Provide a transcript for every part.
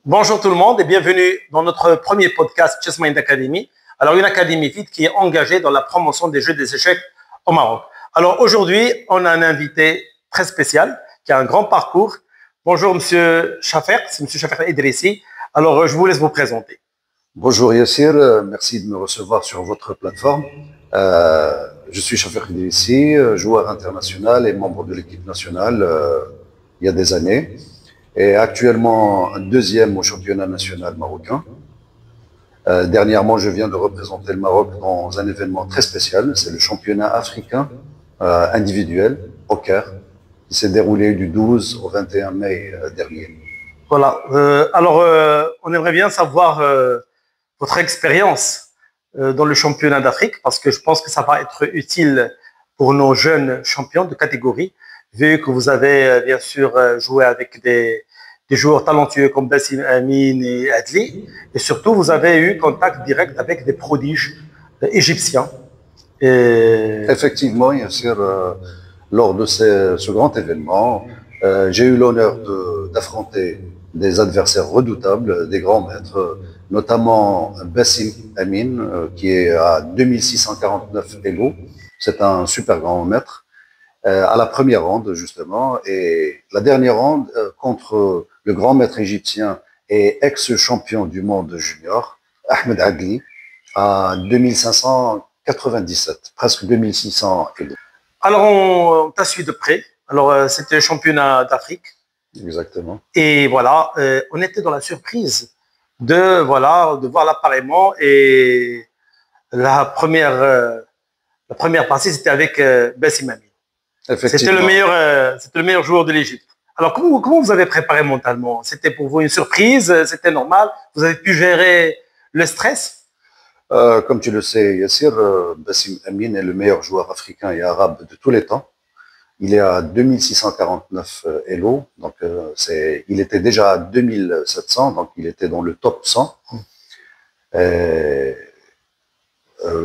Bonjour tout le monde et bienvenue dans notre premier podcast Chess Mind Academy. Alors, une académie vite qui est engagée dans la promotion des jeux des échecs au Maroc. Alors, aujourd'hui, on a un invité très spécial qui a un grand parcours. Bonjour, monsieur Chafer, c'est monsieur Chafer Idrissi. Alors, je vous laisse vous présenter. Bonjour Yassir, merci de me recevoir sur votre plateforme. Je suis Chafer Idrissi, joueur international et membre de l'équipe nationale il y a des années. Et actuellement deuxième au championnat national marocain. Dernièrement, je viens de représenter le Maroc dans un événement très spécial, c'est le championnat africain individuel au Caire, qui s'est déroulé du 12 au 21 mai dernier. Voilà. On aimerait bien savoir votre expérience dans le championnat d'Afrique, parce que je pense que ça va être utile pour nos jeunes champions de catégorie, vu que vous avez bien sûr joué avec des joueurs talentueux comme Bassim Amin et Adli, et surtout vous avez eu contact direct avec des prodiges égyptiens. Effectivement, Yassir, lors de ce grand événement, j'ai eu l'honneur d'affronter des adversaires redoutables, des grands maîtres, notamment Bassim Amin, qui est à 2649 Elo. C'est un super grand maître. À la première ronde, justement, et la dernière ronde contre le grand maître égyptien et ex-champion du monde junior, Ahmed Adli, à 2597, presque 2600 Elo. Alors, on t'a suivi de près. Alors, c'était le championnat d'Afrique. Exactement. Et voilà, on était dans la surprise de voir l'appareillement. Et la première partie, c'était avec Bassim Amin. C'était le meilleur joueur de l'Égypte. Alors, comment vous avez préparé mentalement? C'était pour vous une surprise? C'était normal? Vous avez pu gérer le stress? Comme tu le sais, Yassir, Bassim Amin est le meilleur joueur africain et arabe de tous les temps. Il est à 2649 Elo, donc il était déjà à 2700, donc il était dans le top 100.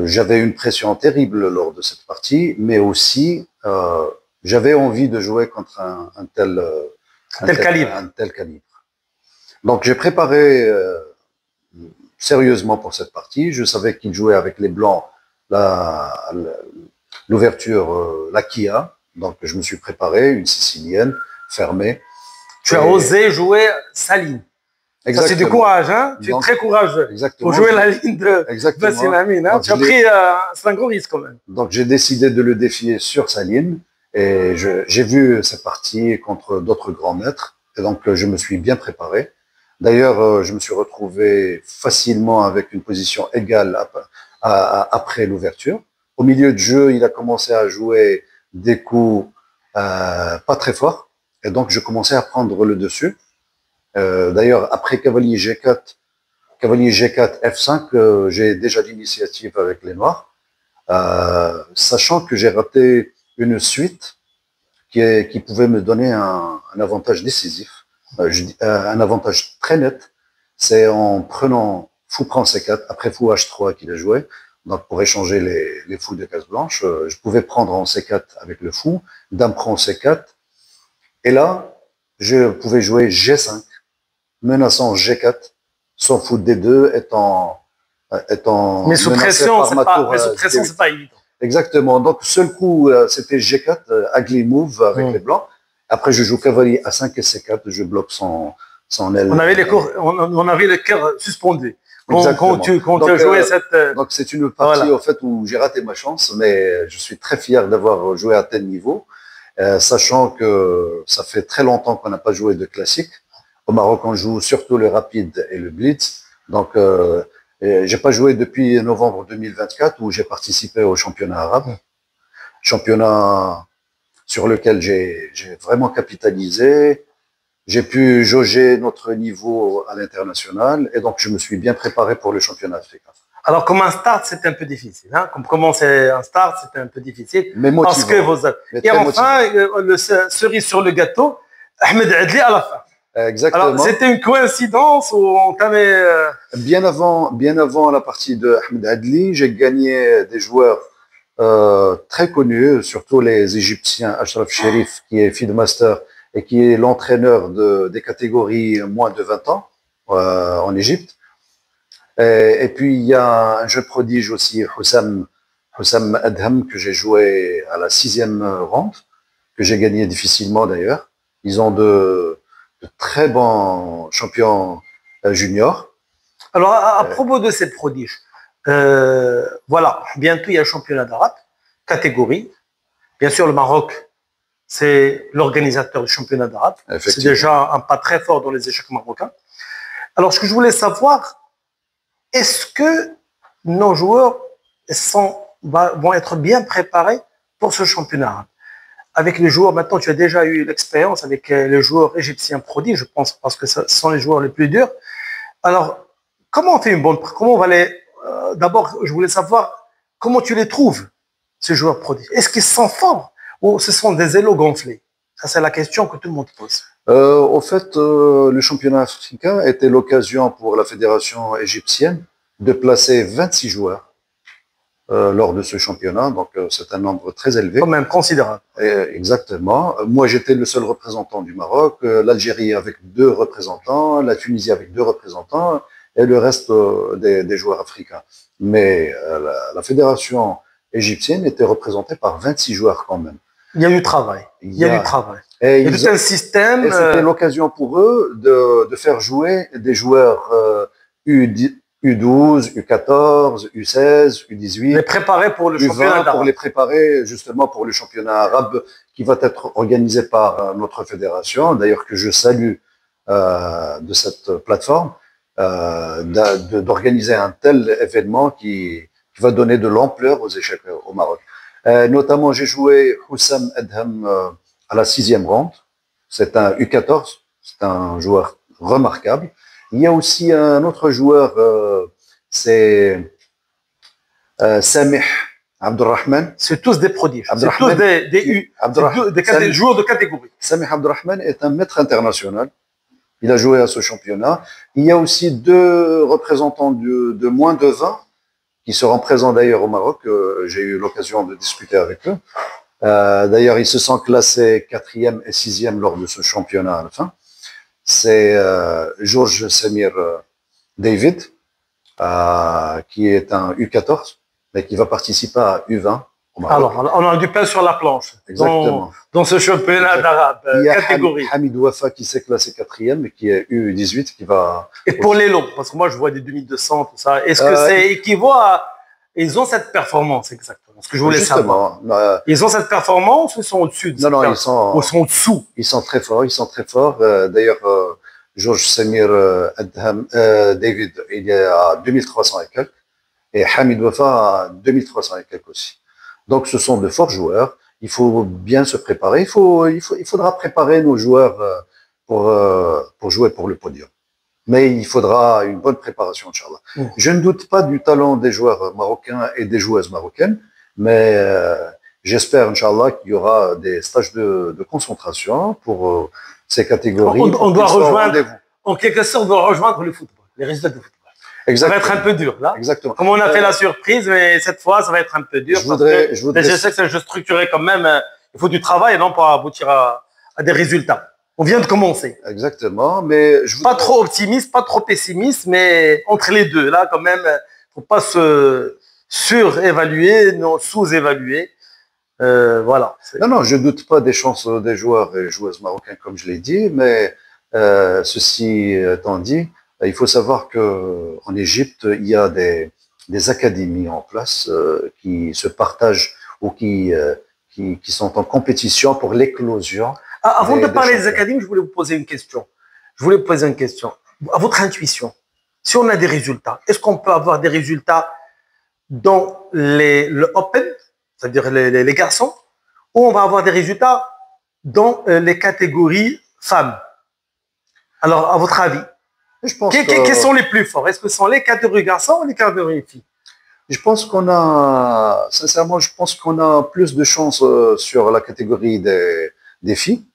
J'avais une pression terrible lors de cette partie, mais aussi j'avais envie de jouer contre un tel calibre. Donc j'ai préparé sérieusement pour cette partie. Je savais qu'il jouait avec les blancs l'ouverture, la Kia. Donc je me suis préparé, une sicilienne fermée. Tu as osé jouer sa ligne. Ça, c'est du courage, hein? Tu es très courageux. Exactement. Pour jouer la ligne de Bassim Amin, hein? Tu as pris c'est un gros risque quand même. Donc j'ai décidé de le défier sur sa ligne et j'ai vu cette partie contre d'autres grands maîtres et donc je me suis bien préparé. D'ailleurs, je me suis retrouvé facilement avec une position égale après l'ouverture. Au milieu de jeu, il a commencé à jouer des coups pas très forts et donc je commençais à prendre le dessus. D'ailleurs, après cavalier G4, F5, j'ai déjà l'initiative avec les Noirs, sachant que j'ai raté une suite qui pouvait me donner un avantage décisif, un avantage très net. C'est en prenant fou prend C4, après fou H3 qu'il a joué, donc pour échanger les fous de case blanche, je pouvais prendre en C4 avec le fou, dame prend C4, et là, je pouvais jouer G5, menaçant G4, son fou D2 étant mais sous pression, c'est pas évident. Exactement. Donc, seul coup, c'était G4, ugly move avec les blancs. Après, je joue cavalier A5 et C4, je bloque son aile. On avait le cœur suspendu. Quand tu as joué cette... Donc, c'est une partie, au fait, où j'ai raté ma chance, mais je suis très fier d'avoir joué à tel niveau, sachant que ça fait très longtemps qu'on n'a pas joué de classique. Au Maroc, on joue surtout le rapide et le blitz. Donc, j'ai pas joué depuis novembre 2024 où j'ai participé au championnat arabe. Championnat sur lequel j'ai vraiment capitalisé. J'ai pu jauger notre niveau à l'international et donc je me suis bien préparé pour le championnat africain. Alors, comme un start, c'était un peu difficile. Hein? Comme commencer un start, c'était un peu difficile. Mais motivant. Parce que et enfin, le cerise sur le gâteau, Ahmed Adli à la fin. Exactement. Alors, c'était une coïncidence ou on t'avait... Bien avant la partie de Ahmed Adli, j'ai gagné des joueurs très connus, surtout les Égyptiens, Ashraf Sherif, qui est Fieldmaster et qui est l'entraîneur des catégories moins de 20 ans en Égypte. Et puis, il y a un jeune prodige aussi, Hussam Adham, que j'ai joué à la 6e ronde, que j'ai gagné difficilement d'ailleurs. Ils ont de très bons champions juniors. Alors, à propos de ces prodiges, voilà, bientôt il y a le championnat d'Arabe, catégorie. Bien sûr, le Maroc, c'est l'organisateur du championnat d'Arabe. C'est déjà un pas très fort dans les échecs marocains. Alors, ce que je voulais savoir, est-ce que nos joueurs vont être bien préparés pour ce championnat arabe? Avec les joueurs, maintenant, tu as déjà eu l'expérience avec les joueurs égyptiens prodiges, je pense, parce que ce sont les joueurs les plus durs. Alors, comment on fait une bonne... Comment on va les... D'abord, je voulais savoir comment tu les trouves, ces joueurs prodiges. Est-ce qu'ils sont forts ou ce sont des élos gonflés? Ça, c'est la question que tout le monde pose. Au fait, le championnat africain était l'occasion pour la fédération égyptienne de placer 26 joueurs lors de ce championnat. Donc, c'est un nombre très élevé. Quand même considérable. Exactement. Moi, j'étais le seul représentant du Maroc, l'Algérie avec 2 représentants, la Tunisie avec 2 représentants et le reste des joueurs africains. Mais la fédération égyptienne était représentée par 26 joueurs quand même. Il y a du travail. Il y a du travail. Et il y a tout un système. Et c'était l'occasion pour eux de faire jouer des joueurs U12, U14, U16, U18. Les préparer pour le championnat arabe. Pour les préparer justement pour le championnat arabe qui va être organisé par notre fédération, d'ailleurs que je salue de cette plateforme, d'organiser un tel événement qui va donner de l'ampleur aux échecs au Maroc. Notamment, j'ai joué Hussam Adham à la 6e ronde. C'est un U14, c'est un joueur remarquable. Il y a aussi un autre joueur, c'est Samih Abdurrahman. C'est tous des prodiges. C'est tous des joueurs de catégorie. Samih Abdurrahman est un maître international. Il a joué à ce championnat. Il y a aussi 2 représentants de moins de 20 qui seront présents d'ailleurs au Maroc. J'ai eu l'occasion de discuter avec eux. D'ailleurs, ils se sont classés 4e et 6e lors de ce championnat à la fin. C'est Georges Samir David, qui est un U14, mais qui va participer à U20 au Maroc. Alors, on a du pain sur la planche. Exactement. Dans ce championnat d'arabe, catégorie. Il y a Hamid Wafa qui s'est classé 4e et qui est U18 qui va... Et pour les longs, parce que moi je vois des 2200, tout ça, est-ce que c'est équivaut à... Ils ont cette performance, exactement. Ce que je voulais savoir. Ils ont cette performance ou ils sont au-dessus de Non, ils sont au-dessous. Ils sont très forts, ils sont très forts. D'ailleurs, Georges Samir Adham, David, il est à 2300 et quelques. Et Hamid Wafa à 2300 et quelques aussi. Donc, ce sont de forts joueurs. Il faut bien se préparer. Il faudra préparer nos joueurs pour jouer pour le podium. Mais il faudra une bonne préparation, Inch'Allah. Je ne doute pas du talent des joueurs marocains et des joueuses marocaines, mais j'espère, Inch'Allah, qu'il y aura des stages de concentration pour ces catégories. On doit rejoindre, en quelque sorte, on doit rejoindre le football, les résultats du football. Exactement. Ça va être un peu dur, là. Exactement. Comme on a fait la surprise, mais cette fois, ça va être un peu dur. Je sais que c'est un jeu structuré quand même. Il faut du travail, non, pour aboutir à des résultats. On vient de commencer. Exactement, mais pas trop optimiste, pas trop pessimiste, mais entre les deux, là, quand même, faut pas se surévaluer, non, sous-évaluer. Voilà. Non, je doute pas des chances des joueurs et joueuses marocains, comme je l'ai dit, mais ceci étant dit, il faut savoir que en Égypte, il y a des académies en place qui se partagent ou qui sont en compétition pour l'éclosion. Avant de parler des académies, je voulais vous poser une question. À votre intuition, si on a des résultats, est-ce qu'on peut avoir des résultats dans le Open, c'est-à-dire les garçons, ou on va avoir des résultats dans les catégories femmes? Alors, à votre avis, quels sont les plus forts? Est-ce que ce sont les catégories garçons ou les catégories filles? Sincèrement, je pense qu'on a plus de chances sur la catégorie des filles,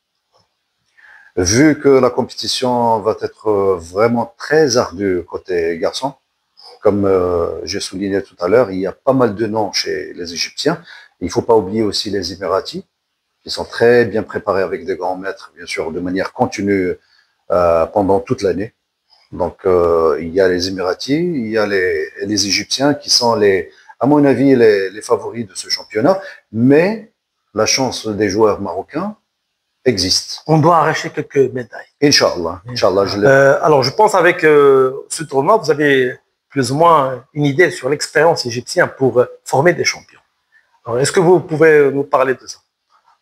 vu que la compétition va être vraiment très ardue côté garçons. Comme j'ai souligné tout à l'heure, il y a pas mal de noms chez les Égyptiens. Il ne faut pas oublier aussi les Émiratis, qui sont très bien préparés avec des grands maîtres, bien sûr, de manière continue pendant toute l'année. Donc, il y a les Émiratis, il y a les Égyptiens qui sont, à mon avis, les favoris de ce championnat. Mais la chance des joueurs marocains existe. On doit arracher quelques médailles. Inch'Allah. Inch'Allah, alors, je pense avec ce tournoi, vous avez plus ou moins une idée sur l'expérience égyptienne pour former des champions. Est-ce que vous pouvez nous parler de ça?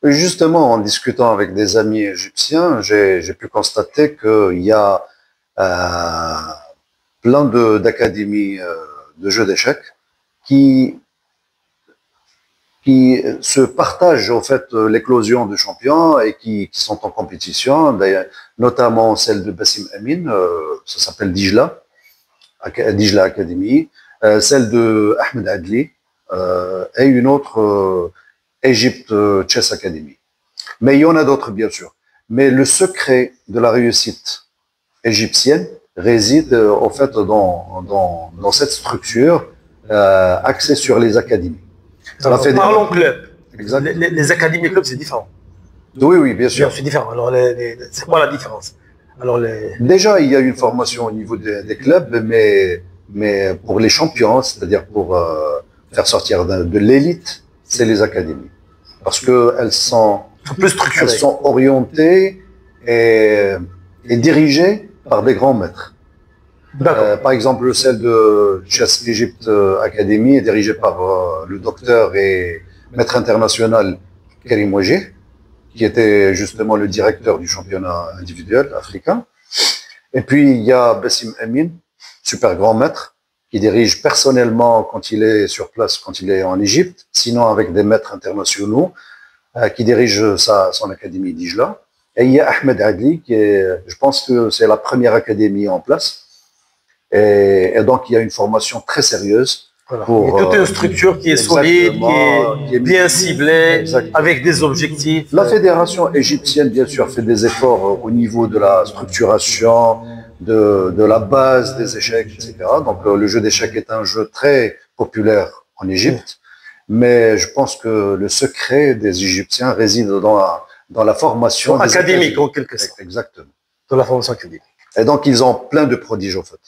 Justement, en discutant avec des amis égyptiens, j'ai pu constater qu'il y a plein d'académies de jeux d'échecs qui se partagent en fait l'éclosion de champions et qui sont en compétition, notamment celle de Bassim Amin, ça s'appelle Dijla Academy, celle de Ahmed Adli et une autre Egypt Chess Academy. Mais il y en a d'autres bien sûr. Mais le secret de la réussite égyptienne réside en fait dans cette structure axée sur les académies. Parlons club. Les académies clubs, c'est différent. Oui, bien sûr. C'est différent. Alors, c'est quoi la différence? Alors, déjà, il y a une formation au niveau des clubs, mais pour les champions, c'est-à-dire pour faire sortir de l'élite, c'est les académies. Parce qu'elles sont plus structurées. Elles sont orientées et dirigées par des grands maîtres. Par exemple, celle de Chess Egypt Academy est dirigée par le docteur et maître international Karim Wajih, qui était justement le directeur du championnat individuel africain. Et puis, il y a Bassim Amin, super grand maître, qui dirige personnellement quand il est sur place, quand il est en Égypte, sinon avec des maîtres internationaux, qui dirige son académie Dijla. Et il y a Ahmed Adli, je pense que c'est la première académie en place. Et donc, il y a une formation très sérieuse. Voilà. Pour, toute une structure qui est solide, qui est bien ciblée, avec des objectifs. La fédération égyptienne, bien sûr, fait des efforts au niveau de la structuration, de la base des échecs, etc. Donc, le jeu d'échecs est un jeu très populaire en Égypte. Mais je pense que le secret des Égyptiens réside dans la formation académique, en quelque sorte. Exactement. Dans la formation académique. Et donc, ils ont plein de prodiges, en fait.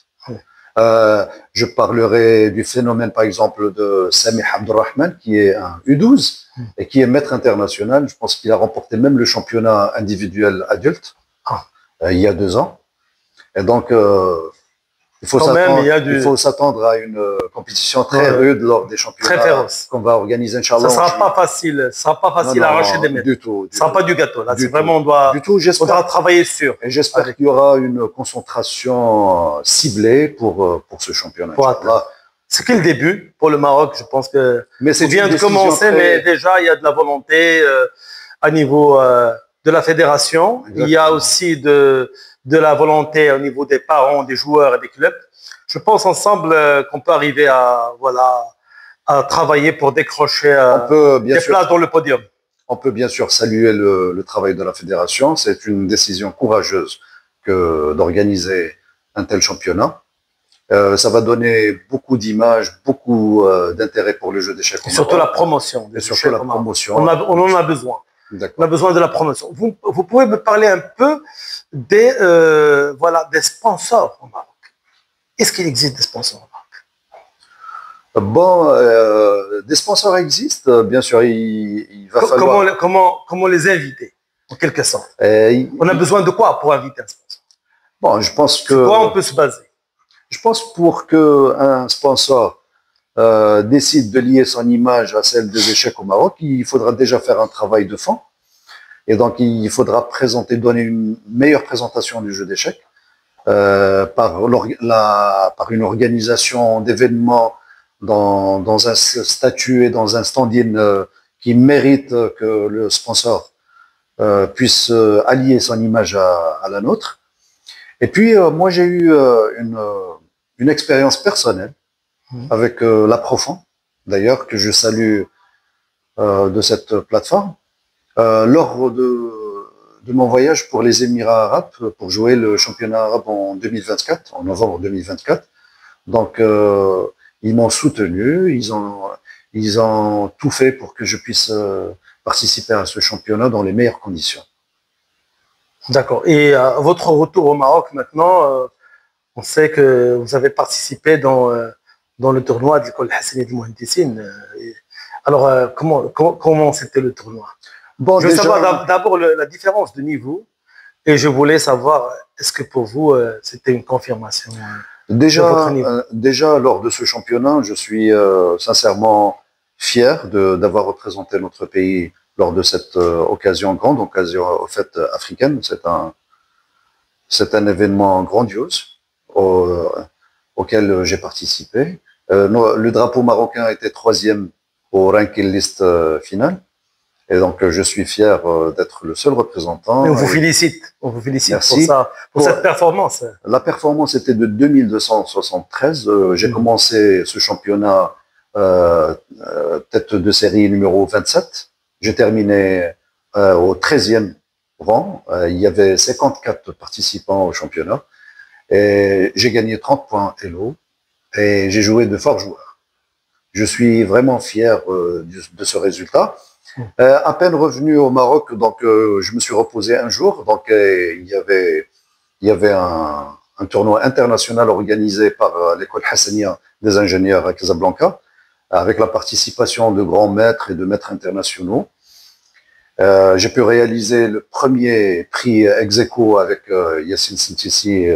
Je parlerai du phénomène, par exemple, de Samih Abdurrahman, qui est un U12 et qui est maître international. Je pense qu'il a remporté même le championnat individuel adulte il y a 2 ans. Et donc, il faut s'attendre à une compétition très rude lors des championnats qu'on va organiser, Inch'Allah. Ça ne sera pas facile. Ça sera pas facile à arracher des médailles. Du tout. Ce ne sera pas du gâteau. Là, c'est vraiment, on faudra travailler sur. Et j'espère qu'il y aura une concentration ciblée pour ce championnat. C'est que le début pour le Maroc. Je pense que c'est vient de commencer, mais déjà, il y a de la volonté à niveau de la fédération. Exactement. Il y a aussi de la volonté au niveau des parents, des joueurs et des clubs. Je pense ensemble qu'on peut arriver à travailler pour décrocher des places dans le podium. On peut bien sûr saluer le travail de la fédération. C'est une décision courageuse d'organiser un tel championnat. Ça va donner beaucoup d'images, beaucoup d'intérêt pour le jeu d'échecs. Et surtout la promotion. Et surtout la promotion. On en a besoin. On a besoin de la promotion. Vous pouvez me parler un peu des sponsors au Maroc. Est-ce qu'il existe des sponsors au Maroc? Bon, des sponsors existent, bien sûr. Il va falloir. Comment les inviter, en quelque sorte? On a besoin de quoi pour inviter un sponsor? Bon, je pense que. Sur quoi on peut se baser? Je pense pour qu'un sponsor décide de lier son image à celle des échecs au Maroc, il faudra déjà faire un travail de fond. Et donc, il faudra donner une meilleure présentation du jeu d'échecs par une organisation d'événements dans un statut et dans un stand-in qui mérite que le sponsor puisse allier son image à la nôtre. Et puis, moi, j'ai eu une expérience personnelle avec la Profond, d'ailleurs, que je salue de cette plateforme, lors de mon voyage pour les Émirats arabes, pour jouer le championnat arabe en 2024, en novembre 2024. Donc, ils m'ont soutenu, ils ont tout fait pour que je puisse participer à ce championnat dans les meilleures conditions. D'accord. Et votre retour au Maroc maintenant, On sait que vous avez participé dans le tournoi de l'école Hassani de Mohaندissine. Alors, comment c'était le tournoi? Bon, Je veux déjà, savoir d'abord la différence de niveau et je voulais savoir, est-ce que pour vous, c'était une confirmation de votre niveau? déjà, lors de ce championnat, je suis sincèrement fier d'avoir représenté notre pays lors de cette occasion, grande occasion au fait africaine. C'est un événement grandiose auquel j'ai participé. Le drapeau marocain était troisième au ranking list final. Et donc, je suis fier d'être le seul représentant. Mais on vous félicite Merci. pour cette performance. La performance était de 2273. J'ai commencé ce championnat tête de série numéro 27. J'ai terminé au 13e rang. Il y avait 54 participants au championnat. Et j'ai gagné 30 points Elo. Et j'ai joué de forts joueurs. Je suis vraiment fier de ce résultat. À peine revenu au Maroc, donc je me suis reposé un jour. Donc il y avait un tournoi international organisé par l'école Hassania des ingénieurs à Casablanca, avec la participation de grands maîtres et de maîtres internationaux. J'ai pu réaliser le premier prix ex-aequo avec Yassine Sintissi,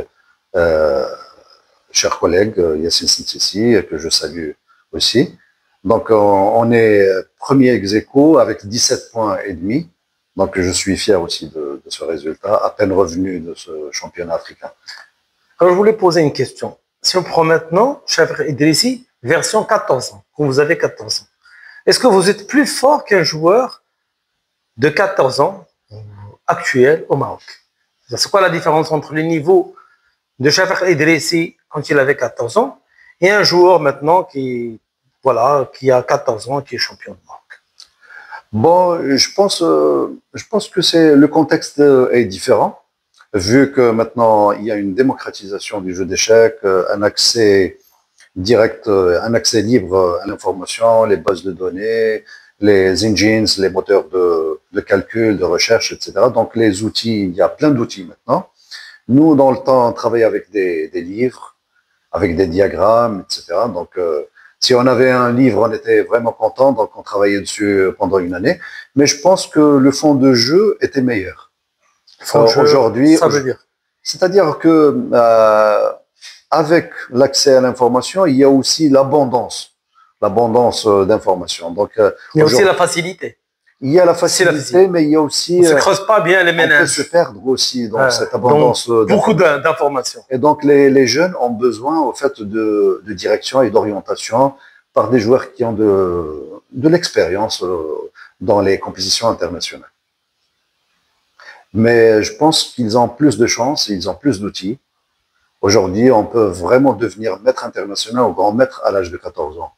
cher collègue Yassine Sintissi, que je salue aussi. Donc, on est premier ex-aequo avec 17 points et demi. Donc, je suis fier aussi de ce résultat, à peine revenu de ce championnat africain. Alors, je voulais poser une question. Si on prend maintenant Chafir Idrissi, version 14 ans, quand vous avez 14 ans, est-ce que vous êtes plus fort qu'un joueur de 14 ans actuel au Maroc? C'est quoi la différence entre le niveau de Chafir Idrissi quand il avait 14 ans et un joueur maintenant qui a 14 ans, qui est champion de Maroc? Bon, je pense que le contexte est différent, vu que maintenant il y a une démocratisation du jeu d'échecs, un accès direct, un accès libre à l'information, les bases de données, les engines, les moteurs de calcul, de recherche, etc. Donc les outils, il y a plein d'outils maintenant. Nous, dans le temps, on travaillait avec des livres, avec des diagrammes, etc. Donc si on avait un livre, on était vraiment content, donc on travaillait dessus pendant une année. Mais je pense que le fond de jeu était meilleur. Aujourd'hui, ça veut dire. C'est-à-dire que avec l'accès à l'information, il y a aussi l'abondance d'informations. Donc, il y a aussi la facilité. Il y a la facilité, mais il y a aussi. On ne se creuse pas bien les méninges. On peut se perdre aussi dans cette abondance. Beaucoup d'informations. Et donc, les jeunes ont besoin, au fait, de direction et d'orientation par des joueurs qui ont de l'expérience dans les compétitions internationales. Mais je pense qu'ils ont plus de chances, ils ont plus d'outils. Aujourd'hui, on peut vraiment devenir maître international ou grand maître à l'âge de 14 ans.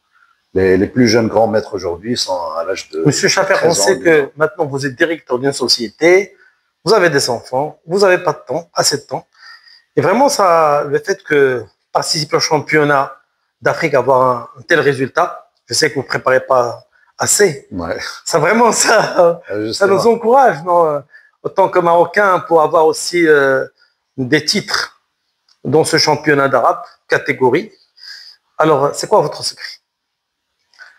Les plus jeunes grands maîtres aujourd'hui sont à l'âge de. Monsieur Chafir, on sait que maintenant vous êtes directeur d'une société, vous avez des enfants, vous n'avez pas de temps, assez de temps. Et vraiment, le fait que participer au championnat d'Afrique, avoir un tel résultat, je sais que vous ne préparez pas assez. Ouais. Ça vraiment, ça nous encourage, non, autant que Marocains, pour avoir aussi des titres dans ce championnat d'arabe, catégorie. Alors, c'est quoi votre secret?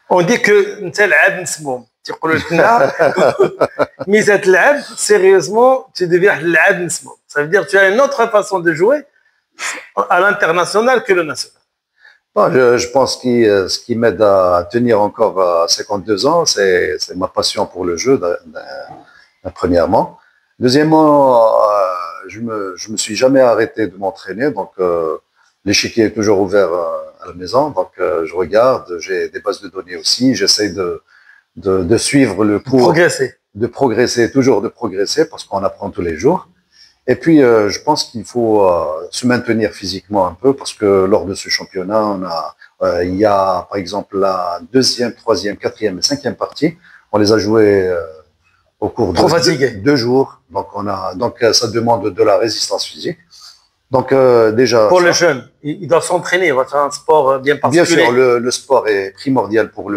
On dit que انت لعاب نسموم تيقولوا لك ميزه اللعب sérieusement tu deviens لعاب نسموم, ça veut dire tu as une autre façon de jouer à l'international que le national. Bon, je pense que ce qui m'aide à tenir encore à 52 ans, c'est ma passion pour le jeu, premièrement. Deuxièmement, je me suis jamais arrêté de m'entraîner, donc l'échiquier est toujours ouvert à la maison, donc je regarde, j'ai des bases de données aussi, j'essaie de suivre le cours, de progresser, toujours de progresser, parce qu'on apprend tous les jours. Et puis, je pense qu'il faut se maintenir physiquement un peu, parce que lors de ce championnat, il y a, par exemple, la deuxième, troisième, quatrième et cinquième partie, on les a jouées au cours de 2 jours, donc ça demande de la résistance physique. Donc déjà. Pour les jeunes, ils doivent s'entraîner, ils doivent faire un sport bien particulier. Bien sûr, le sport est primordial pour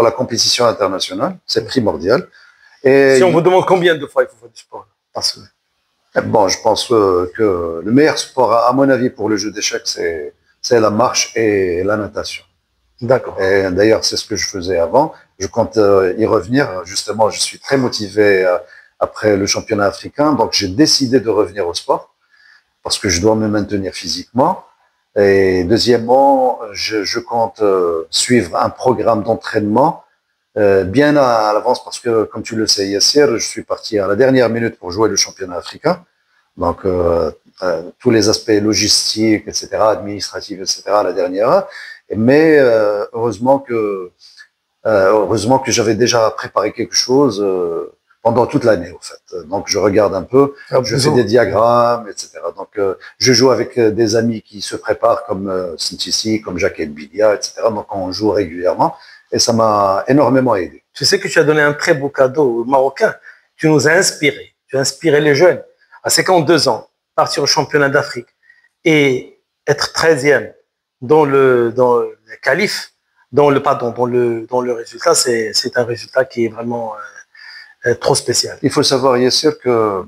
la compétition internationale, c'est primordial. Et si on vous demande combien de fois il faut faire du sport par semaine? Bon, je pense que le meilleur sport, à mon avis, pour le jeu d'échecs, c'est la marche et la natation. D'accord. Et d'ailleurs, c'est ce que je faisais avant. Je compte y revenir. Justement, je suis très motivé après le championnat africain. Donc, j'ai décidé de revenir au sport parce que je dois me maintenir physiquement. Et deuxièmement, je compte suivre un programme d'entraînement bien à l'avance parce que, comme tu le sais, Yassir, je suis parti à la dernière minute pour jouer le championnat africain. Donc, tous les aspects logistiques, etc., administratifs, etc., à la dernière heure. Mais heureusement que j'avais déjà préparé quelque chose pendant toute l'année, en fait. Donc, je regarde un peu, je fais des diagrammes, etc. Donc, je joue avec des amis qui se préparent, comme Sintissi, comme Jacques Elbilia, etc. Donc, on joue régulièrement et ça m'a énormément aidé. Tu sais que tu as donné un très beau cadeau aux Marocains. Tu nous as inspirés. Tu as inspiré les jeunes à 52 ans, partir au championnat d'Afrique et être 13e dans le qualif, dans le résultat, c'est un résultat qui est vraiment trop spécial. Il faut savoir, Yassir, que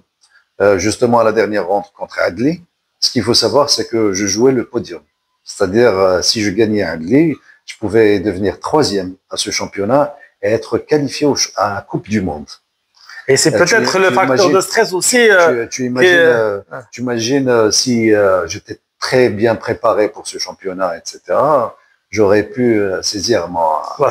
justement à la dernière rencontre contre Adli, ce qu'il faut savoir, c'est que je jouais le podium. C'est-à-dire, si je gagnais Adli, je pouvais devenir 3e à ce championnat et être qualifié à la Coupe du Monde. Et c'est peut-être le facteur de stress aussi. Tu imagines si j'étais très bien préparé pour ce championnat, etc. J'aurais pu saisir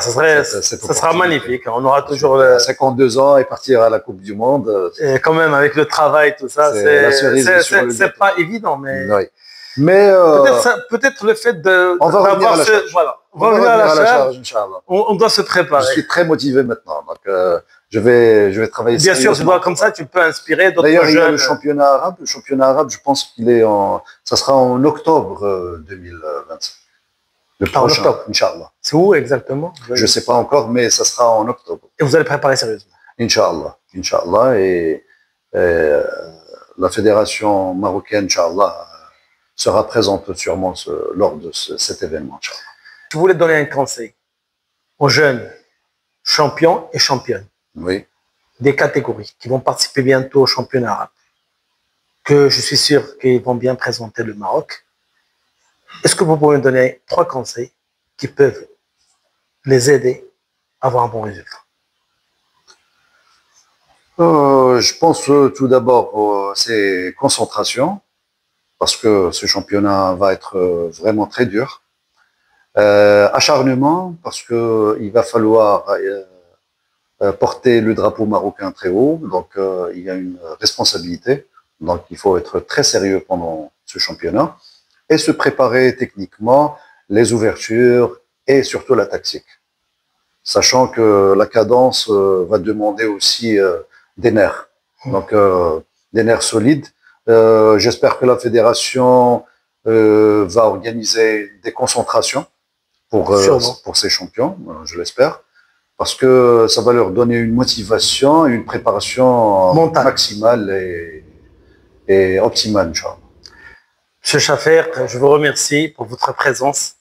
ça sera magnifique. On aura toujours 52 ans et partir à la Coupe du Monde. Et quand même, avec le travail, tout ça, c'est pas évident, mais. Oui. Mais peut-être le fait de. On va revenir à la charge. Voilà. On va revenir à la charge. On doit se préparer. Je suis très motivé maintenant. Donc, je vais travailler. Bien sûr, tu dois comme ça, tu peux inspirer d'autres jeunes. D'ailleurs, il y a le championnat arabe. Le championnat arabe, je pense qu'il est ça sera en octobre 2025. Le prochain, Inch'Allah. C'est où exactement? Je ne sais pas encore, mais ça sera en octobre. Et vous allez préparer sérieusement? Inch'Allah. Inch'Allah. Et la fédération marocaine, Inch'Allah, sera présente sûrement lors de cet événement. Je voulais donner un conseil aux jeunes champions et championnes des catégories qui vont participer bientôt au championnat arabe, que je suis sûr qu'ils vont bien présenter le Maroc. Est-ce que vous pouvez me donner 3 conseils qui peuvent les aider à avoir un bon résultat? Je pense tout d'abord, c'est concentration, parce que ce championnat va être vraiment très dur. Acharnement, parce qu'il va falloir porter le drapeau marocain très haut, donc il y a une responsabilité, donc il faut être très sérieux pendant ce championnat et se préparer techniquement, les ouvertures et surtout la tactique. Sachant que la cadence va demander aussi des nerfs, donc des nerfs solides. J'espère que la fédération va organiser des concentrations pour ces champions, je l'espère, parce que ça va leur donner une motivation, une préparation maximale et optimale, Inch'Allah. Monsieur Chafer, je vous remercie pour votre présence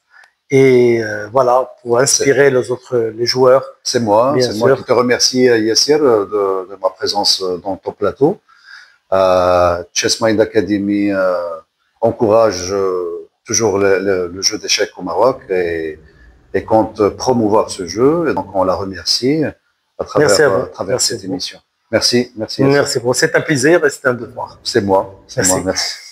et voilà, pour inspirer les joueurs. C'est moi qui te remercie, Yassir, de ma présence dans ton plateau. Chess Mind Academy encourage toujours le jeu d'échecs au Maroc et compte promouvoir ce jeu. Et donc, on la remercie à travers cette émission. Merci. Merci beaucoup. C'est un plaisir et c'est un devoir. C'est moi. Merci.